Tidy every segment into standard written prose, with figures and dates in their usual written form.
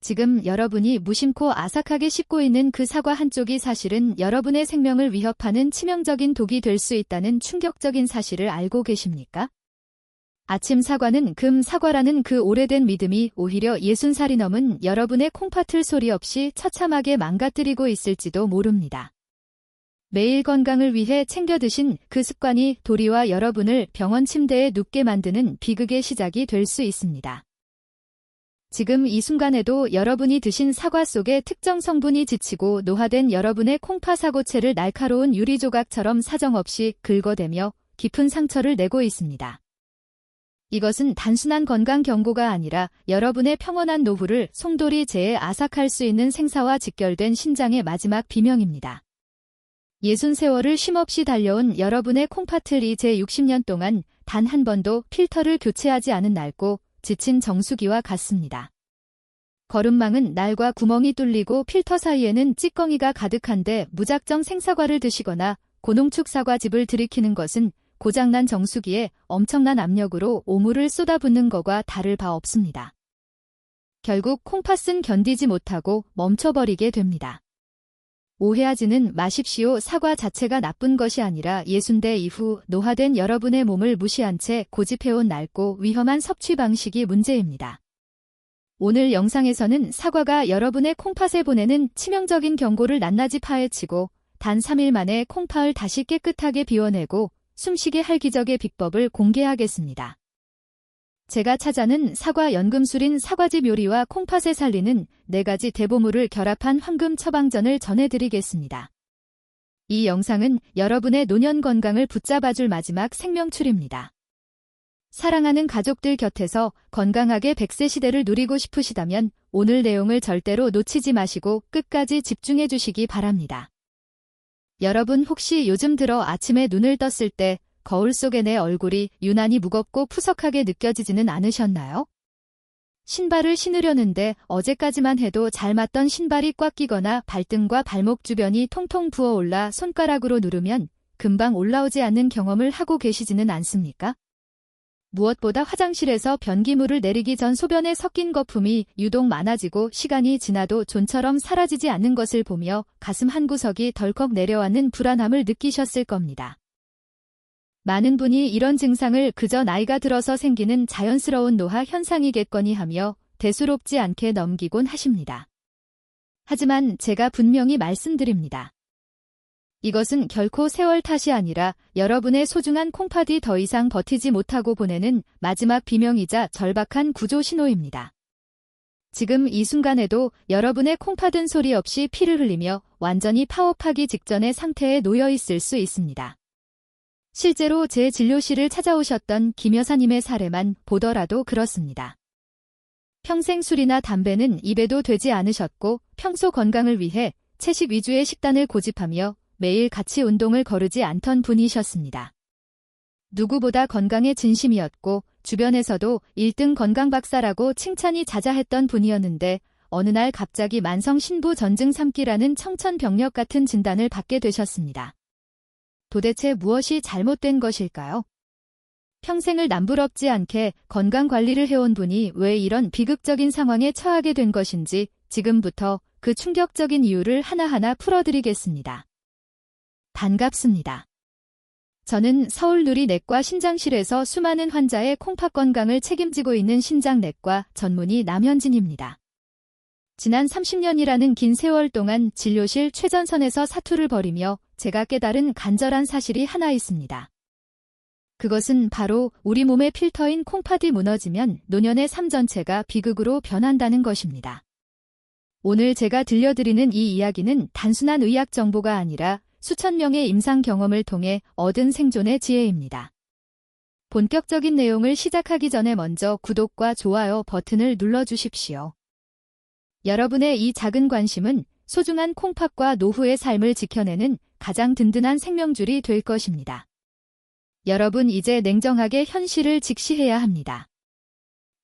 지금 여러분이 무심코 아삭하게 씹고 있는 그 사과 한쪽이 사실은 여러분의 생명을 위협하는 치명적인 독이 될 수 있다는 충격적인 사실을 알고 계십니까? 아침 사과는 금 사과라는 그 오래된 믿음이 오히려 60살이 넘은 여러분의 콩팥을 소리 없이 처참하게 망가뜨리고 있을지도 모릅니다. 매일 건강을 위해 챙겨 드신 그 습관이 도리어 여러분을 병원 침대에 눕게 만드는 비극의 시작이 될 수 있습니다. 지금 이 순간에도 여러분이 드신 사과 속에 특정 성분이 지치고 노화된 여러분의 콩팥 사고체를 날카로운 유리 조각처럼 사정없이 긁어대며 깊은 상처를 내고 있습니다. 이것은 단순한 건강 경고가 아니라 여러분의 평온한 노후를 송돌이 재에 아삭할 수 있는 생사와 직결된 신장의 마지막 비명입니다. 60세월을 쉼없이 달려온 여러분의 콩팥을 이제 60년 동안 단 한 번도 필터를 교체하지 않은 낡고 지친 정수기와 같습니다. 거름망은 날과 구멍이 뚫리고 필터 사이에는 찌꺼기가 가득한데 무작정 생사과를 드시거나 고농축 사과즙을 들이키는 것은 고장난 정수기에 엄청난 압력으로 오물을 쏟아붓는 것과 다를 바 없습니다. 결국 콩팥은 견디지 못하고 멈춰버리게 됩니다. 오해하지는 마십시오. 사과 자체가 나쁜 것이 아니라 60대 이후 노화된 여러분의 몸을 무시한 채 고집해온 낡고 위험한 섭취 방식이 문제입니다. 오늘 영상에서는 사과가 여러분의 콩팥에 보내는 치명적인 경고를 낱낱이 파헤치고 단 3일 만에 콩팥을 다시 깨끗하게 비워내고 숨쉬게 할 기적의 비법을 공개하겠습니다. 제가 찾아낸 사과 연금술인 사과즙 요리와 콩팥에 살리는 4가지 대보물을 결합한 황금 처방전을 전해드리겠습니다. 이 영상은 여러분의 노년 건강을 붙잡아줄 마지막 생명줄입니다. 사랑하는 가족들 곁에서 건강하게 100세 시대를 누리고 싶으시다면 오늘 내용을 절대로 놓치지 마시고 끝까지 집중해 주시기 바랍니다. 여러분 혹시 요즘 들어 아침에 눈을 떴을 때 거울 속의 내 얼굴이 유난히 무겁고 푸석하게 느껴지지는 않으셨나요? 신발을 신으려는데 어제까지만 해도 잘 맞던 신발이 꽉 끼거나 발등과 발목 주변이 통통 부어올라 손가락으로 누르면 금방 올라오지 않는 경험을 하고 계시지는 않습니까? 무엇보다 화장실에서 변기물을 내리기 전 소변에 섞인 거품이 유독 많아지고 시간이 지나도 존처럼 사라지지 않는 것을 보며 가슴 한구석이 덜컥 내려앉는 불안함을 느끼셨을 겁니다. 많은 분이 이런 증상을 그저 나이가 들어서 생기는 자연스러운 노화 현상이겠거니 하며 대수롭지 않게 넘기곤 하십니다. 하지만 제가 분명히 말씀드립니다. 이것은 결코 세월 탓이 아니라 여러분의 소중한 콩팥이 더 이상 버티지 못하고 보내는 마지막 비명이자 절박한 구조 신호입니다. 지금 이 순간에도 여러분의 콩팥은 소리 없이 피를 흘리며 완전히 파업하기 직전의 상태에 놓여 있을 수 있습니다. 실제로 제 진료실을 찾아오셨던 김 여사님의 사례만 보더라도 그렇습니다. 평생 술이나 담배는 입에도 되지 않으셨고 평소 건강을 위해 채식 위주의 식단을 고집하며 매일 같이 운동을 거르지 않던 분이셨습니다. 누구보다 건강에 진심이었고 주변에서도 1등 건강 박사라고 칭찬이 자자했던 분이었는데 어느 날 갑자기 만성 신부 전증 3기라는 청천벽력 같은 진단을 받게 되셨습니다. 도대체 무엇이 잘못된 것일까요? 평생을 남부럽지 않게 건강관리를 해온 분이 왜 이런 비극적인 상황에 처하게 된 것인지 지금부터 그 충격적인 이유를 하나하나 풀어드리겠습니다. 반갑습니다. 저는 서울누리내과 신장실에서 수많은 환자의 콩팥 건강을 책임지고 있는 신장내과 전문의 남현진입니다. 지난 30년이라는 긴 세월 동안 진료실 최전선에서 사투를 벌이며 제가 깨달은 간절한 사실이 하나 있습니다. 그것은 바로 우리 몸의 필터인 콩팥이 무너지면 노년의 삶 전체가 비극으로 변한다는 것입니다. 오늘 제가 들려드리는 이 이야기는 단순한 의학 정보가 아니라 수천 명의 임상 경험을 통해 얻은 생존의 지혜입니다. 본격적인 내용을 시작하기 전에 먼저 구독과 좋아요 버튼을 눌러주십시오. 여러분의 이 작은 관심은 소중한 콩팥과 노후의 삶을 지켜내는 가장 든든한 생명줄이 될 것입니다. 여러분 이제 냉정하게 현실을 직시해야 합니다.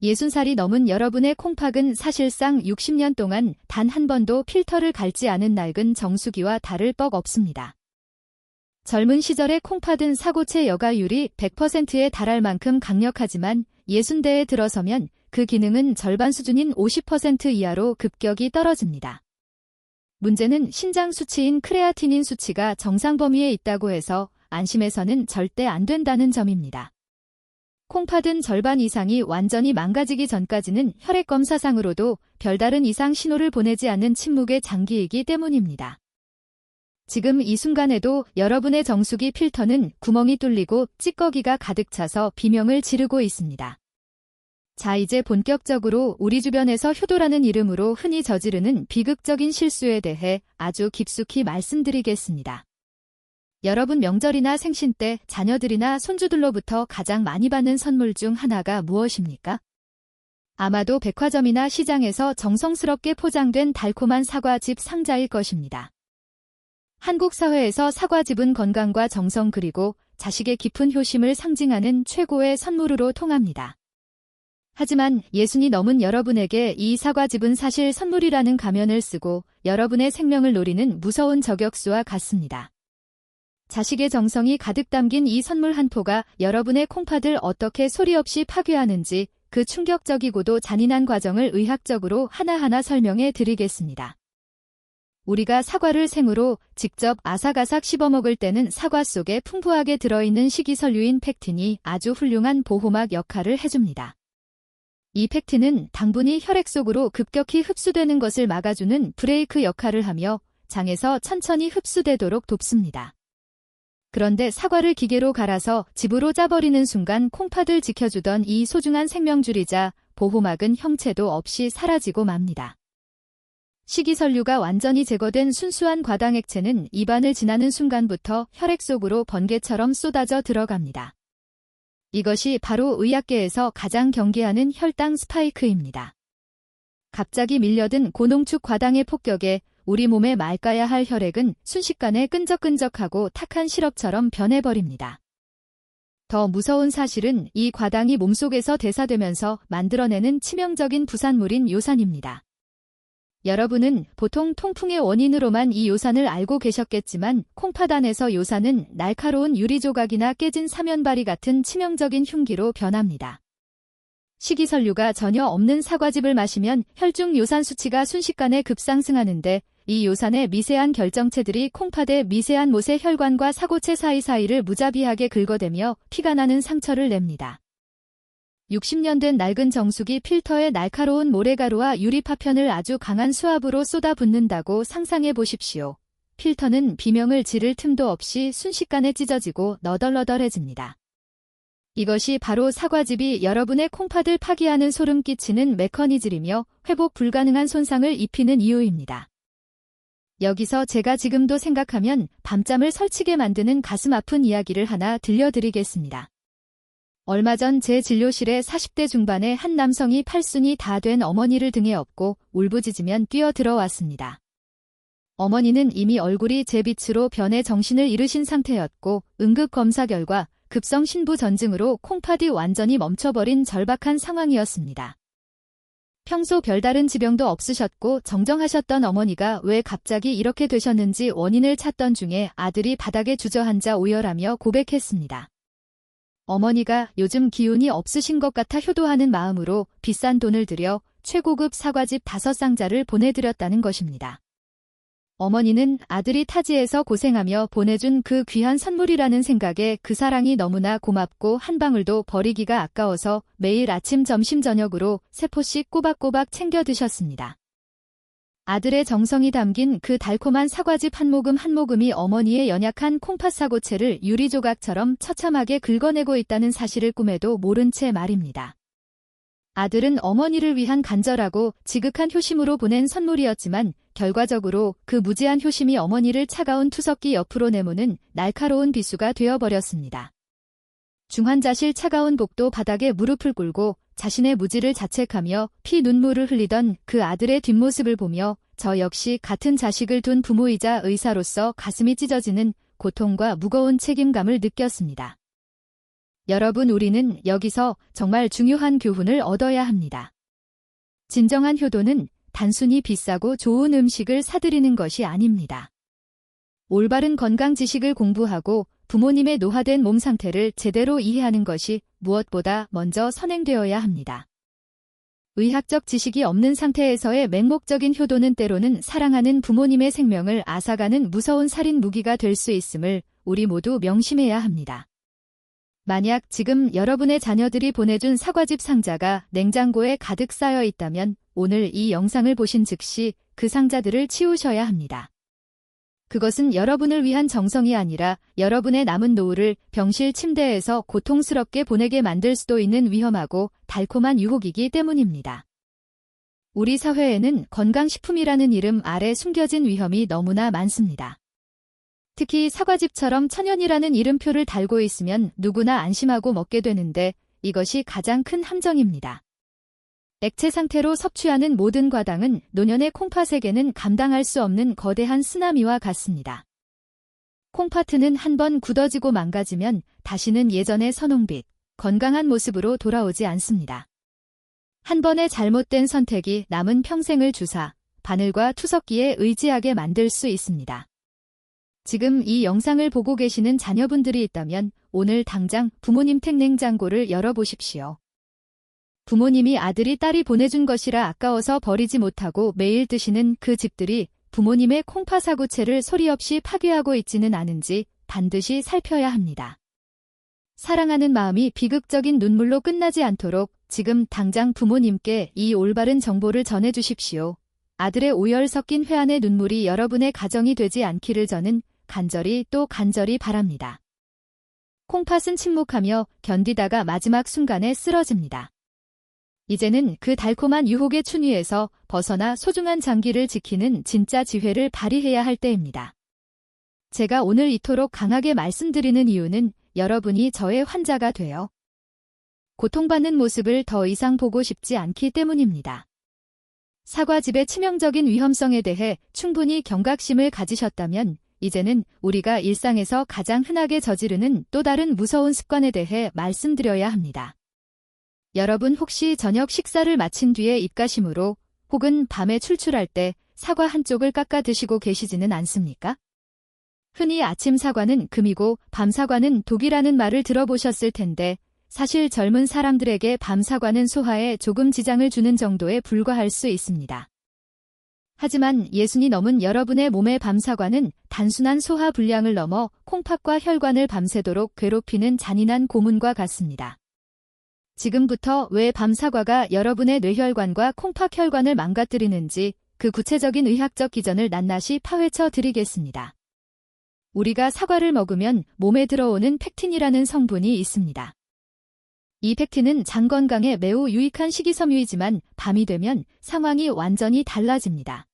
60살이 넘은 여러분의 콩팥은 사실상 60년 동안 단 한 번도 필터를 갈지 않은 낡은 정수기와 다를 법 없습니다. 젊은 시절의 콩팥은 사고체 여과율이 100%에 달할 만큼 강력하지만 60대에 들어서면 그 기능은 절반 수준인 50% 이하로 급격히 떨어집니다. 문제는 신장 수치인 크레아티닌 수치가 정상 범위에 있다고 해서 안심해서는 절대 안 된다는 점입니다. 콩팥은 절반 이상이 완전히 망가지기 전까지는 혈액검사상으로도 별다른 이상 신호를 보내지 않는 침묵의 장기이기 때문입니다. 지금 이 순간에도 여러분의 정수기 필터는 구멍이 뚫리고 찌꺼기가 가득 차서 비명을 지르고 있습니다. 자, 이제 본격적으로 우리 주변에서 효도라는 이름으로 흔히 저지르는 비극적인 실수에 대해 아주 깊숙이 말씀드리겠습니다. 여러분 명절이나 생신 때 자녀들이나 손주들로부터 가장 많이 받는 선물 중 하나가 무엇입니까? 아마도 백화점이나 시장에서 정성스럽게 포장된 달콤한 사과즙 상자일 것입니다. 한국 사회에서 사과즙은 건강과 정성 그리고 자식의 깊은 효심을 상징하는 최고의 선물으로 통합니다. 하지만 60이 넘은 여러분에게 이 사과즙은 사실 선물이라는 가면을 쓰고 여러분의 생명을 노리는 무서운 저격수와 같습니다. 자식의 정성이 가득 담긴 이 선물 한 포가 여러분의 콩팥을 어떻게 소리 없이 파괴하는지 그 충격적이고도 잔인한 과정을 의학적으로 하나하나 설명해 드리겠습니다. 우리가 사과를 생으로 직접 아삭아삭 씹어먹을 때는 사과 속에 풍부하게 들어있는 식이섬유인 펙틴이 아주 훌륭한 보호막 역할을 해줍니다. 이 펙틴은 당분이 혈액 속으로 급격히 흡수되는 것을 막아주는 브레이크 역할을 하며 장에서 천천히 흡수되도록 돕습니다. 그런데 사과를 기계로 갈아서 즙으로 짜버리는 순간 콩팥을 지켜주던 이 소중한 생명줄이자 보호막은 형체도 없이 사라지고 맙니다. 식이섬유가 완전히 제거된 순수한 과당액체는 입안을 지나는 순간부터 혈액 속으로 번개처럼 쏟아져 들어갑니다. 이것이 바로 의학계에서 가장 경계하는 혈당 스파이크입니다. 갑자기 밀려든 고농축 과당의 폭격에 우리 몸에 맑아야 할 혈액은 순식간에 끈적끈적하고 탁한 시럽처럼 변해버립니다. 더 무서운 사실은 이 과당이 몸속에서 대사되면서 만들어내는 치명적인 부산물인 요산입니다. 여러분은 보통 통풍의 원인으로만 이 요산을 알고 계셨겠지만 콩팥 안에서 요산은 날카로운 유리조각이나 깨진 사면바리 같은 치명적인 흉기로 변합니다. 식이섬유가 전혀 없는 사과즙을 마시면 혈중 요산 수치가 순식간에 급상승하는데 이 요산의 미세한 결정체들이 콩팥의 미세한 못의 혈관과 사고체 사이사이를 무자비하게 긁어대며 피가 나는 상처를 냅니다. 60년 된 낡은 정수기 필터에 날카로운 모래가루와 유리 파편을 아주 강한 수압으로 쏟아붓는다고 상상해 보십시오. 필터는 비명을 지를 틈도 없이 순식간에 찢어지고 너덜너덜해집니다. 이것이 바로 사과즙이 여러분의 콩팥을 파괴하는 소름 끼치는 메커니즘이며 회복 불가능한 손상을 입히는 이유입니다. 여기서 제가 지금도 생각하면 밤잠을 설치게 만드는 가슴 아픈 이야기를 하나 들려드리겠습니다. 얼마 전 제 진료실에 40대 중반의 한 남성이 팔순이 다 된 어머니를 등에 업고 울부짖으면 뛰어들어왔습니다. 어머니는 이미 얼굴이 잿빛으로 변해 정신을 잃으신 상태였고 응급검사 결과 급성 신부전증으로 콩팥이 완전히 멈춰버린 절박한 상황이었습니다. 평소 별다른 지병도 없으셨고 정정하셨던 어머니가 왜 갑자기 이렇게 되셨는지 원인을 찾던 중에 아들이 바닥에 주저앉아 오열하며 고백했습니다. 어머니가 요즘 기운이 없으신 것 같아 효도하는 마음으로 비싼 돈을 들여 최고급 사과즙 5상자를 보내드렸다는 것입니다. 어머니는 아들이 타지에서 고생하며 보내준 그 귀한 선물이라는 생각에 그 사랑이 너무나 고맙고 한 방울도 버리기가 아까워서 매일 아침 점심 저녁으로 3포씩 꼬박꼬박 챙겨 드셨습니다. 아들의 정성이 담긴 그 달콤한 사과즙 한 모금 한 모금이 어머니의 연약한 콩팥 사고체를 유리조각처럼 처참하게 긁어내고 있다는 사실을 꿈에도 모른 채 말입니다. 아들은 어머니를 위한 간절하고 지극한 효심으로 보낸 선물이었지만 결과적으로 그 무제한 효심이 어머니를 차가운 투석기 옆으로 내모는 날카로운 비수가 되어버렸습니다. 중환자실 차가운 복도 바닥에 무릎을 꿇고 자신의 무지를 자책하며 피 눈물을 흘리던 그 아들의 뒷모습을 보며 저 역시 같은 자식을 둔 부모이자 의사로서 가슴이 찢어지는 고통과 무거운 책임감을 느꼈습니다. 여러분, 우리는 여기서 정말 중요한 교훈을 얻어야 합니다. 진정한 효도는 단순히 비싸고 좋은 음식을 사드리는 것이 아닙니다. 올바른 건강 지식을 공부하고 부모님의 노화된 몸 상태를 제대로 이해하는 것이 무엇보다 먼저 선행되어야 합니다. 의학적 지식이 없는 상태에서의 맹목적인 효도는 때로는 사랑하는 부모님의 생명을 앗아가는 무서운 살인 무기가 될 수 있음을 우리 모두 명심해야 합니다. 만약 지금 여러분의 자녀들이 보내준 사과즙 상자가 냉장고에 가득 쌓여 있다면 오늘 이 영상을 보신 즉시 그 상자들을 치우셔야 합니다. 그것은 여러분을 위한 정성이 아니라 여러분의 남은 노후를 병실 침대에서 고통스럽게 보내게 만들 수도 있는 위험하고 달콤한 유혹이기 때문입니다. 우리 사회에는 건강식품이라는 이름 아래 숨겨진 위험이 너무나 많습니다. 특히 사과즙처럼 천연이라는 이름표를 달고 있으면 누구나 안심하고 먹게 되는데 이것이 가장 큰 함정입니다. 액체 상태로 섭취하는 모든 과당은 노년의 콩팥에게는 감당할 수 없는 거대한 쓰나미와 같습니다. 콩팥은 한번 굳어지고 망가지면 다시는 예전의 선홍빛, 건강한 모습으로 돌아오지 않습니다. 한 번의 잘못된 선택이 남은 평생을 주사, 바늘과 투석기에 의지하게 만들 수 있습니다. 지금 이 영상을 보고 계시는 자녀분들이 있다면 오늘 당장 부모님 댁 냉장고를 열어보십시오. 부모님이 아들이 딸이 보내준 것이라 아까워서 버리지 못하고 매일 드시는 그 집들이 부모님의 콩팥사구체를 소리 없이 파괴하고 있지는 않은지 반드시 살펴야 합니다. 사랑하는 마음이 비극적인 눈물로 끝나지 않도록 지금 당장 부모님께 이 올바른 정보를 전해주십시오. 아들의 오열 섞인 회한의 눈물이 여러분의 가정이 되지 않기를 저는 간절히 또 간절히 바랍니다. 콩팥은 침묵하며 견디다가 마지막 순간에 쓰러집니다. 이제는 그 달콤한 유혹의 춘위에서 벗어나 소중한 장기를 지키는 진짜 지혜를 발휘해야 할 때입니다. 제가 오늘 이토록 강하게 말씀드리는 이유는 여러분이 저의 환자가 되어 고통받는 모습을 더 이상 보고 싶지 않기 때문입니다. 사과즙의 치명적인 위험성에 대해 충분히 경각심을 가지셨다면 이제는 우리가 일상에서 가장 흔하게 저지르는 또 다른 무서운 습관에 대해 말씀드려야 합니다. 여러분 혹시 저녁 식사를 마친 뒤에 입가심으로 혹은 밤에 출출할 때 사과 한쪽을 깎아 드시고 계시지는 않습니까? 흔히 아침 사과는 금이고 밤 사과는 독이라는 말을 들어보셨을 텐데 사실 젊은 사람들에게 밤 사과는 소화에 조금 지장을 주는 정도에 불과할 수 있습니다. 하지만 60이 넘은 여러분의 몸의 밤 사과는 단순한 소화 불량을 넘어 콩팥과 혈관을 밤새도록 괴롭히는 잔인한 고문과 같습니다. 지금부터 왜 밤 사과가 여러분의 뇌혈관과 콩팥혈관을 망가뜨리는지 그 구체적인 의학적 기전을 낱낱이 파헤쳐 드리겠습니다. 우리가 사과를 먹으면 몸에 들어오는 펙틴이라는 성분이 있습니다. 이 펙틴은 장 건강에 매우 유익한 식이섬유이지만 밤이 되면 상황이 완전히 달라집니다.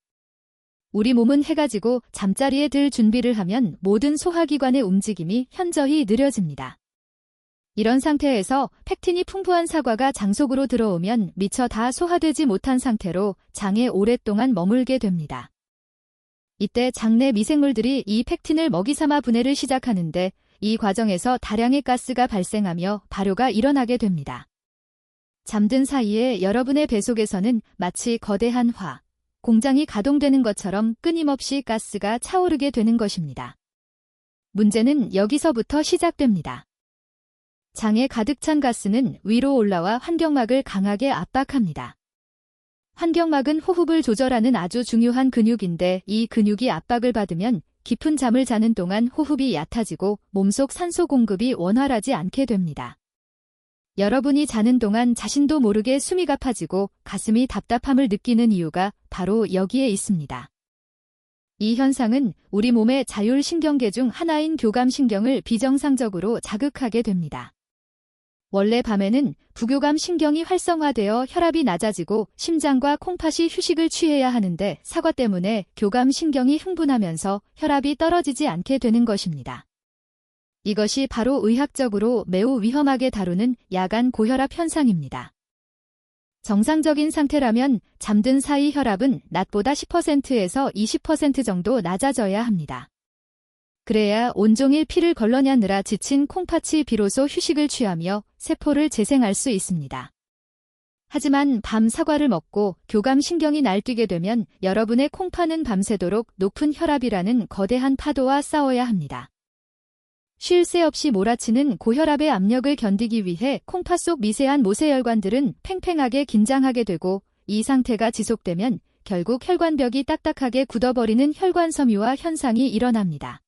우리 몸은 해가 지고 잠자리에 들 준비를 하면 모든 소화기관의 움직임이 현저히 느려집니다. 이런 상태에서 펙틴이 풍부한 사과가 장 속으로 들어오면 미처 다 소화되지 못한 상태로 장에 오랫동안 머물게 됩니다. 이때 장내 미생물들이 이 펙틴을 먹이 삼아 분해를 시작하는데 이 과정에서 다량의 가스가 발생하며 발효가 일어나게 됩니다. 잠든 사이에 여러분의 배 속에서는 마치 거대한 공장이 가동되는 것처럼 끊임없이 가스가 차오르게 되는 것입니다. 문제는 여기서부터 시작됩니다. 장에 가득 찬 가스는 위로 올라와 환경막을 강하게 압박합니다. 환경막은 호흡을 조절하는 아주 중요한 근육인데 이 근육이 압박을 받으면 깊은 잠을 자는 동안 호흡이 얕아지고 몸속 산소 공급이 원활하지 않게 됩니다. 여러분이 자는 동안 자신도 모르게 숨이 가파지고 가슴이 답답함을 느끼는 이유가 바로 여기에 있습니다. 이 현상은 우리 몸의 자율신경계 중 하나인 교감신경을 비정상적으로 자극하게 됩니다. 원래 밤에는 부교감 신경이 활성화되어 혈압이 낮아지고 심장과 콩팥이 휴식을 취해야 하는데 사과 때문에 교감 신경이 흥분하면서 혈압이 떨어지지 않게 되는 것입니다. 이것이 바로 의학적으로 매우 위험하게 다루는 야간 고혈압 현상입니다. 정상적인 상태라면 잠든 사이 혈압은 낮보다 10%에서 20% 정도 낮아져야 합니다. 그래야 온종일 피를 걸러내느라 지친 콩팥이 비로소 휴식을 취하며 세포를 재생할 수 있습니다. 하지만 밤 사과를 먹고 교감신경이 날뛰게 되면 여러분의 콩팥은 밤새도록 높은 혈압이라는 거대한 파도와 싸워야 합니다. 쉴 새 없이 몰아치는 고혈압의 압력을 견디기 위해 콩팥 속 미세한 모세혈관들은 팽팽하게 긴장하게 되고, 이 상태가 지속되면 결국 혈관벽이 딱딱하게 굳어버리는 혈관섬유화 현상이 일어납니다.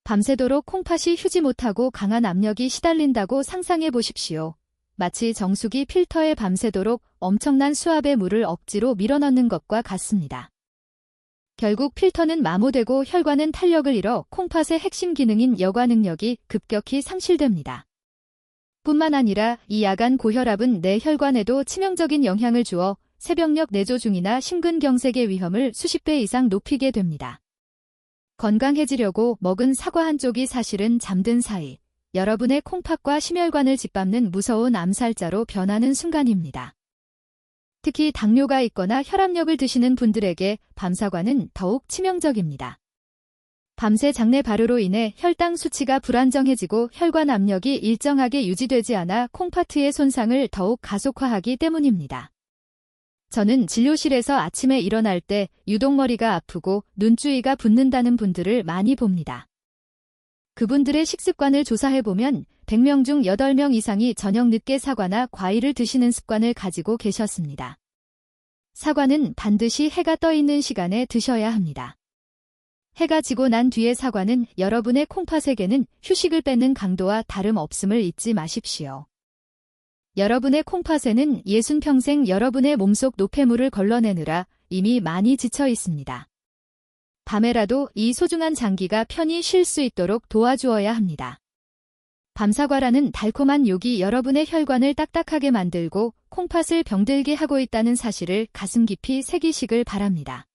밤새도록 콩팥이 휴지 못하고 강한 압력이 시달린다고 상상해 보십시오. 마치 정수기 필터에 밤새도록 엄청난 수압의 물을 억지로 밀어넣는 것과 같습니다. 결국 필터는 마모되고 혈관은 탄력을 잃어 콩팥의 핵심 기능인 여과 능력이 급격히 상실됩니다. 뿐만 아니라 이 야간 고혈압은 내 혈관에도 치명적인 영향을 주어 새벽녘 뇌조중이나 심근경색의 위험을 수십 배 이상 높이게 됩니다. 건강해지려고 먹은 사과 한 쪽이 사실은 잠든 사이 여러분의 콩팥과 심혈관을 짓밟는 무서운 암살자로 변하는 순간입니다. 특히 당뇨가 있거나 혈압약을 드시는 분들에게 밤사과는 더욱 치명적입니다. 밤새 장내 발효로 인해 혈당 수치가 불안정해지고 혈관 압력이 일정하게 유지되지 않아 콩팥의 손상을 더욱 가속화하기 때문입니다. 저는 진료실에서 아침에 일어날 때 유독 머리가 아프고 눈주위가 붓는다는 분들을 많이 봅니다. 그분들의 식습관을 조사해보면 100명 중 8명 이상이 저녁 늦게 사과나 과일을 드시는 습관을 가지고 계셨습니다. 사과는 반드시 해가 떠 있는 시간에 드셔야 합니다. 해가 지고 난 뒤의 사과는 여러분의 콩팥에게는 휴식을 뺏는 강도와 다름없음을 잊지 마십시오. 여러분의 콩팥에는 60평생 여러분의 몸속 노폐물을 걸러내느라 이미 많이 지쳐 있습니다. 밤에라도 이 소중한 장기가 편히 쉴 수 있도록 도와주어야 합니다. 밤사과라는 달콤한 욕이 여러분의 혈관을 딱딱하게 만들고 콩팥을 병들게 하고 있다는 사실을 가슴 깊이 새기시길 바랍니다.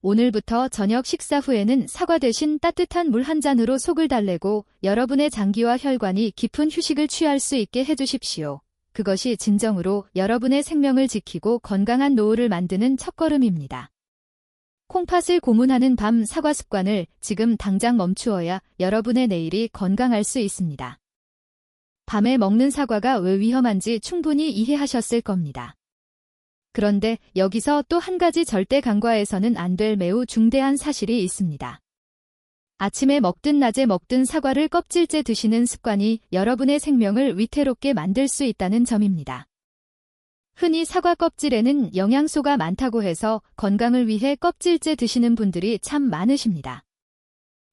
오늘부터 저녁 식사 후에는 사과 대신 따뜻한 물 한 잔으로 속을 달래고 여러분의 장기와 혈관이 깊은 휴식을 취할 수 있게 해주십시오. 그것이 진정으로 여러분의 생명을 지키고 건강한 노후를 만드는 첫걸음입니다. 콩팥을 고문하는 밤 사과 습관을 지금 당장 멈추어야 여러분의 내일이 건강할 수 있습니다. 밤에 먹는 사과가 왜 위험한지 충분히 이해하셨을 겁니다. 그런데 여기서 또 한 가지 절대 간과해서는 안 될 매우 중대한 사실이 있습니다. 아침에 먹든 낮에 먹든 사과를 껍질째 드시는 습관이 여러분의 생명을 위태롭게 만들 수 있다는 점입니다. 흔히 사과 껍질에는 영양소가 많다고 해서 건강을 위해 껍질째 드시는 분들이 참 많으십니다.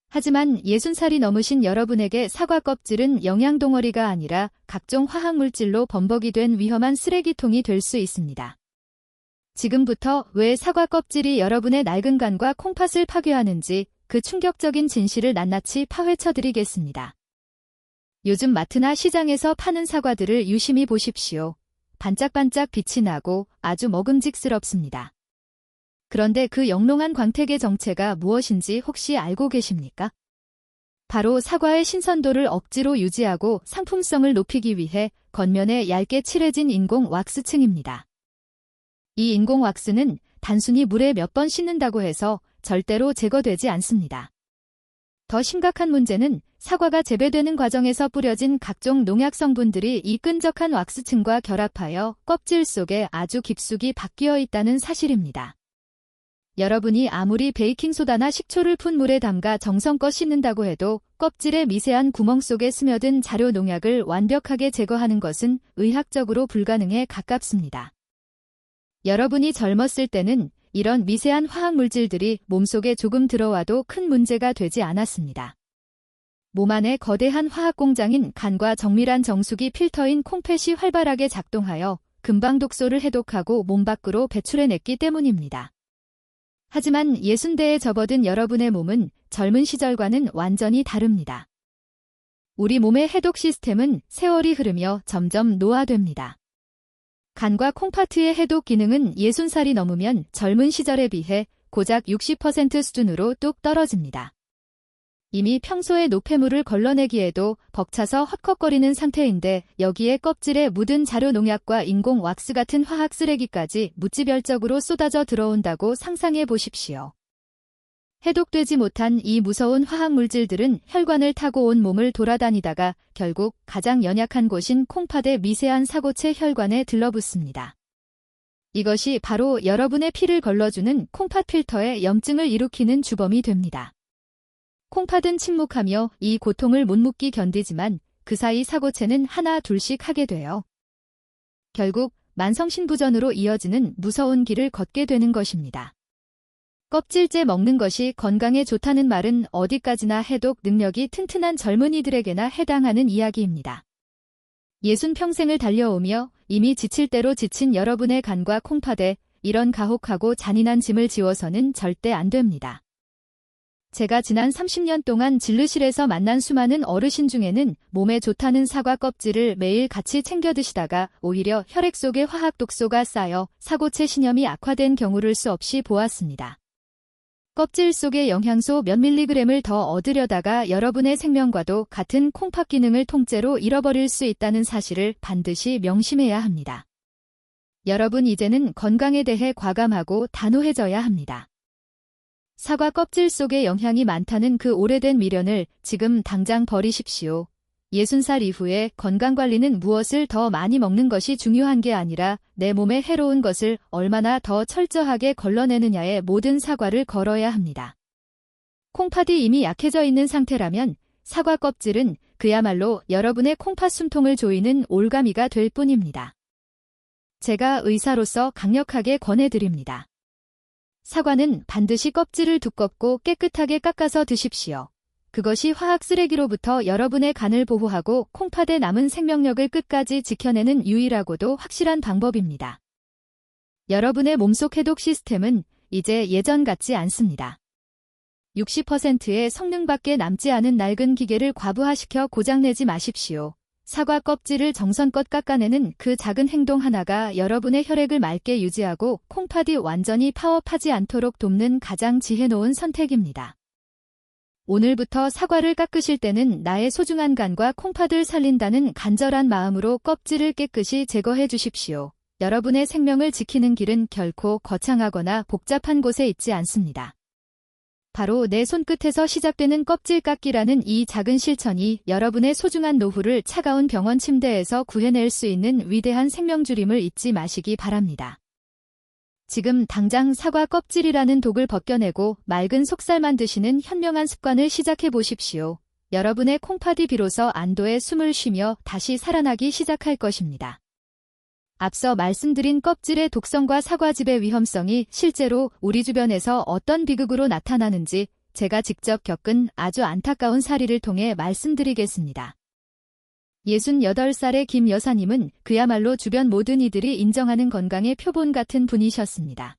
하지만 60살이 넘으신 여러분에게 사과 껍질은 영양 덩어리가 아니라 각종 화학물질로 범벅이 된 위험한 쓰레기통이 될 수 있습니다. 지금부터 왜 사과 껍질이 여러분의 낡은 간과 콩팥을 파괴하는지 그 충격적인 진실을 낱낱이 파헤쳐드리겠습니다. 요즘 마트나 시장에서 파는 사과들을 유심히 보십시오. 반짝반짝 빛이 나고 아주 먹음직스럽습니다. 그런데 그 영롱한 광택의 정체가 무엇인지 혹시 알고 계십니까? 바로 사과의 신선도를 억지로 유지하고 상품성을 높이기 위해 겉면에 얇게 칠해진 인공 왁스층입니다. 이 인공 왁스는 단순히 물에 몇 번 씻는다고 해서 절대로 제거되지 않습니다. 더 심각한 문제는 사과가 재배되는 과정에서 뿌려진 각종 농약 성분들이 이 끈적한 왁스층과 결합하여 껍질 속에 아주 깊숙이 박뀌어 있다는 사실입니다. 여러분이 아무리 베이킹소다나 식초를 푼 물에 담가 정성껏 씻는다고 해도 껍질의 미세한 구멍 속에 스며든 자료 농약을 완벽하게 제거하는 것은 의학적으로 불가능에 가깝습니다. 여러분이 젊었을 때는 이런 미세한 화학물질들이 몸속에 조금 들어와도 큰 문제가 되지 않았습니다. 몸 안에 거대한 화학공장인 간과 정밀한 정수기 필터인 콩팥이 활발하게 작동하여 금방 독소를 해독하고 몸 밖으로 배출해냈기 때문입니다. 하지만 60대에 접어든 여러분의 몸은 젊은 시절과는 완전히 다릅니다. 우리 몸의 해독 시스템은 세월이 흐르며 점점 노화됩니다. 간과 콩팥의 해독 기능은 60살이 넘으면 젊은 시절에 비해 고작 60% 수준으로 뚝 떨어집니다. 이미 평소에 노폐물을 걸러내기에도 벅차서 헛컥거리는 상태인데 여기에 껍질에 묻은 자료 농약과 인공 왁스 같은 화학 쓰레기까지 무지별적으로 쏟아져 들어온다고 상상해 보십시오. 해독되지 못한 이 무서운 화학물질들은 혈관을 타고 온 몸을 돌아다니다가 결국 가장 연약한 곳인 콩팥의 미세한 사고체 혈관에 들러붙습니다. 이것이 바로 여러분의 피를 걸러주는 콩팥 필터에 염증을 일으키는 주범이 됩니다. 콩팥은 침묵하며 이 고통을 묵묵히 견디지만 그 사이 사고체는 하나 둘씩 하게 돼요. 결국 만성신부전으로 이어지는 무서운 길을 걷게 되는 것입니다. 껍질째 먹는 것이 건강에 좋다는 말은 어디까지나 해독 능력이 튼튼한 젊은이들에게나 해당하는 이야기입니다. 60평생을 달려오며 이미 지칠 대로 지친 여러분의 간과 콩팥에 이런 가혹하고 잔인한 짐을 지워서는 절대 안 됩니다. 제가 지난 30년 동안 진료실에서 만난 수많은 어르신 중에는 몸에 좋다는 사과 껍질을 매일 같이 챙겨 드시다가 오히려 혈액 속에 화학 독소가 쌓여 사고체 신염이 악화된 경우를 수없이 보았습니다. 껍질 속에 영양소 몇 밀리그램을 더 얻으려다가 여러분의 생명과도 같은 콩팥 기능을 통째로 잃어버릴 수 있다는 사실을 반드시 명심해야 합니다. 여러분 이제는 건강에 대해 과감하고 단호해져야 합니다. 사과 껍질 속에 영양이 많다는 그 오래된 미련을 지금 당장 버리십시오. 60살 이후에 건강관리는 무엇을 더 많이 먹는 것이 중요한 게 아니라 내 몸에 해로운 것을 얼마나 더 철저하게 걸러내느냐에 모든 사과를 걸어야 합니다. 콩팥이 이미 약해져 있는 상태라면 사과 껍질은 그야말로 여러분의 콩팥 숨통을 조이는 올가미가 될 뿐입니다. 제가 의사로서 강력하게 권해드립니다. 사과는 반드시 껍질을 두껍고 깨끗하게 깎아서 드십시오. 그것이 화학 쓰레기로부터 여러분의 간을 보호하고 콩팥에 남은 생명력을 끝까지 지켜내는 유일하고도 확실한 방법입니다. 여러분의 몸속 해독 시스템은 이제 예전 같지 않습니다. 60%의 성능밖에 남지 않은 낡은 기계를 과부하시켜 고장내지 마십시오. 사과 껍질을 정성껏 깎아내는 그 작은 행동 하나가 여러분의 혈액을 맑게 유지하고 콩팥이 완전히 파업하지 않도록 돕는 가장 지혜로운 선택입니다. 오늘부터 사과를 깎으실 때는 나의 소중한 간과 콩팥을 살린다는 간절한 마음으로 껍질을 깨끗이 제거해 주십시오. 여러분의 생명을 지키는 길은 결코 거창하거나 복잡한 곳에 있지 않습니다. 바로 내 손끝에서 시작되는 껍질 깎기라는 이 작은 실천이 여러분의 소중한 노후를 차가운 병원 침대에서 구해낼 수 있는 위대한 생명줄임을 잊지 마시기 바랍니다. 지금 당장 사과 껍질이라는 독을 벗겨내고 맑은 속살만 드시는 현명한 습관을 시작해 보십시오. 여러분의 콩팥이 비로소 안도의 숨을 쉬며 다시 살아나기 시작할 것입니다. 앞서 말씀드린 껍질의 독성과 사과즙의 위험성이 실제로 우리 주변에서 어떤 비극으로 나타나는지 제가 직접 겪은 아주 안타까운 사례를 통해 말씀드리겠습니다. 68살의 김 여사님은 그야말로 주변 모든 이들이 인정하는 건강의 표본 같은 분이셨습니다.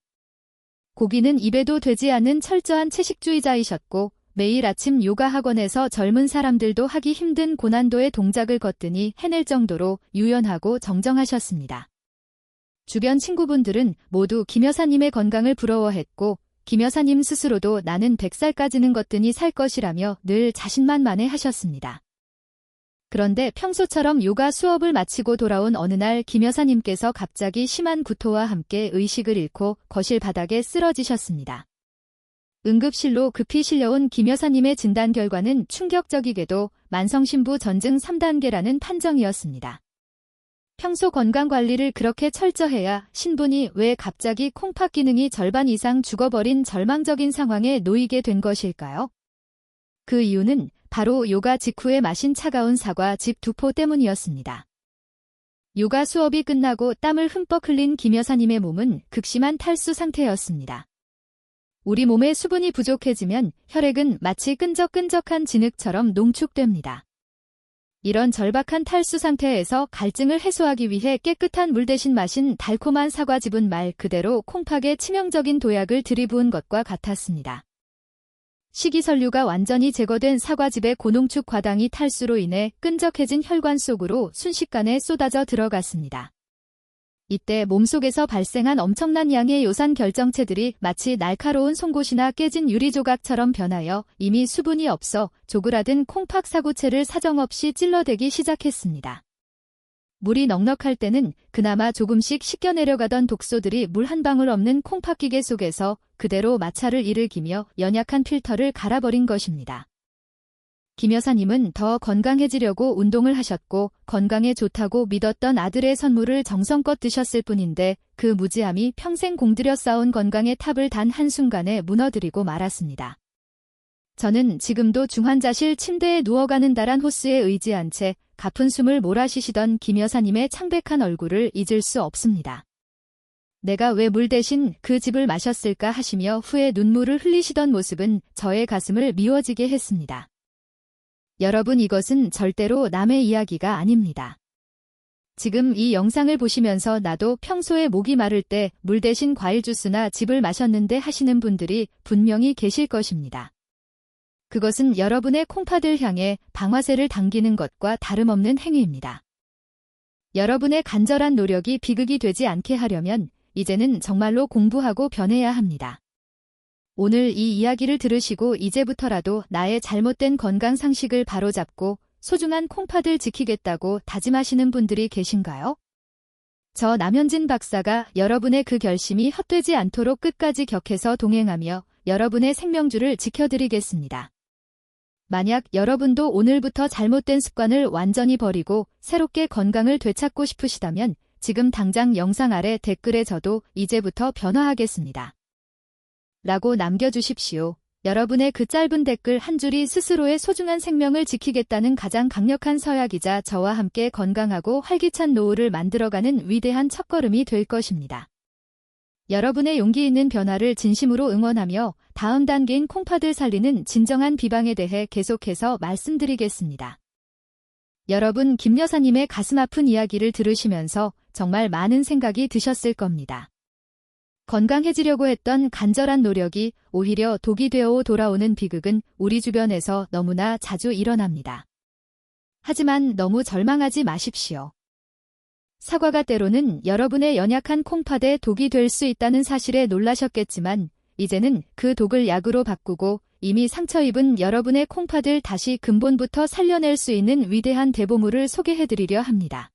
고기는 입에도 되지 않는 철저한 채식주의자이셨고 매일 아침 요가 학원에서 젊은 사람들도 하기 힘든 고난도의 동작을 거뜬히 해낼 정도로 유연하고 정정하셨습니다. 주변 친구분들은 모두 김 여사님의 건강을 부러워했고 김 여사님 스스로도 나는 100살까지는 거뜬히 살 것이라며 늘 자신만만해하셨습니다. 그런데 평소처럼 요가 수업을 마치고 돌아온 어느 날 김 여사님께서 갑자기 심한 구토와 함께 의식을 잃고 거실 바닥에 쓰러지셨습니다. 응급실로 급히 실려온 김 여사님의 진단 결과는 충격적이게도 만성신부 전증 3단계라는 판정이었습니다. 평소 건강관리를 그렇게 철저해야 신분이 왜 갑자기 콩팥 기능이 절반 이상 죽어버린 절망적인 상황에 놓이게 된 것일까요? 그 이유는 바로 요가 직후에 마신 차가운 사과즙 2포 때문이었습니다. 요가 수업이 끝나고 땀을 흠뻑 흘린 김 여사님의 몸은 극심한 탈수 상태였습니다. 우리 몸에 수분이 부족해지면 혈액은 마치 끈적끈적한 진흙처럼 농축됩니다. 이런 절박한 탈수 상태에서 갈증을 해소하기 위해 깨끗한 물 대신 마신 달콤한 사과즙은 말 그대로 콩팥에 치명적인 도약을 들이부은 것과 같았습니다. 식이섬유가 완전히 제거된 사과즙의 고농축 과당이 탈수로 인해 끈적해진 혈관 속으로 순식간에 쏟아져 들어갔습니다. 이때 몸속에서 발생한 엄청난 양의 요산 결정체들이 마치 날카로운 송곳이나 깨진 유리조각처럼 변하여 이미 수분이 없어 조그라든 콩팥 사구체를 사정없이 찔러대기 시작했습니다. 물이 넉넉할 때는 그나마 조금씩 씻겨내려가던 독소들이 물 한 방울 없는 콩팥 기계 속에서 그대로 마찰을 일으키며 연약한 필터를 갈아버린 것입니다. 김 여사님은 더 건강해지려고 운동을 하셨고 건강에 좋다고 믿었던 아들의 선물을 정성껏 드셨을 뿐인데 그 무지함이 평생 공들여 쌓은 건강의 탑을 단 한순간에 무너뜨리고 말았습니다. 저는 지금도 중환자실 침대에 누워가는 달한 호스에 의지한 채 가쁜 숨을 몰아쉬시던 김 여사님의 창백한 얼굴을 잊을 수 없습니다. 내가 왜 물 대신 그 즙을 마셨을까 하시며 후에 눈물을 흘리시던 모습은 저의 가슴을 미워지게 했습니다. 여러분, 이것은 절대로 남의 이야기가 아닙니다. 지금 이 영상을 보시면서 나도 평소에 목이 마를 때 물 대신 과일 주스나 즙을 마셨는데 하시는 분들이 분명히 계실 것입니다. 그것은 여러분의 콩팥을 향해 방아쇠를 당기는 것과 다름없는 행위입니다. 여러분의 간절한 노력이 비극이 되지 않게 하려면 이제는 정말로 공부하고 변해야 합니다. 오늘 이 이야기를 들으시고 이제부터라도 나의 잘못된 건강 상식을 바로잡고 소중한 콩팥을 지키겠다고 다짐하시는 분들이 계신가요? 저 남현진 박사가 여러분의 그 결심이 헛되지 않도록 끝까지 격해서 동행하며 여러분의 생명줄을 지켜드리겠습니다. 만약 여러분도 오늘부터 잘못된 습관을 완전히 버리고 새롭게 건강을 되찾고 싶으시다면 지금 당장 영상 아래 댓글에 저도 이제부터 변화하겠습니다 라고 남겨주십시오. 여러분의 그 짧은 댓글 한 줄이 스스로의 소중한 생명을 지키겠다는 가장 강력한 서약이자 저와 함께 건강하고 활기찬 노후를 만들어가는 위대한 첫걸음이 될 것입니다. 여러분의 용기 있는 변화를 진심으로 응원하며 다음 단계인 콩팥을 살리는 진정한 비방에 대해 계속해서 말씀드리겠습니다. 여러분, 김 여사님의 가슴 아픈 이야기를 들으시면서 정말 많은 생각이 드셨을 겁니다. 건강해지려고 했던 간절한 노력이 오히려 독이 되어 돌아오는 비극은 우리 주변에서 너무나 자주 일어납니다. 하지만 너무 절망하지 마십시오. 사과가 때로는 여러분의 연약한 콩팥에 독이 될 수 있다는 사실에 놀라셨겠지만 이제는 그 독을 약으로 바꾸고 이미 상처 입은 여러분의 콩팥을 다시 근본부터 살려낼 수 있는 위대한 대보물을 소개해드리려 합니다.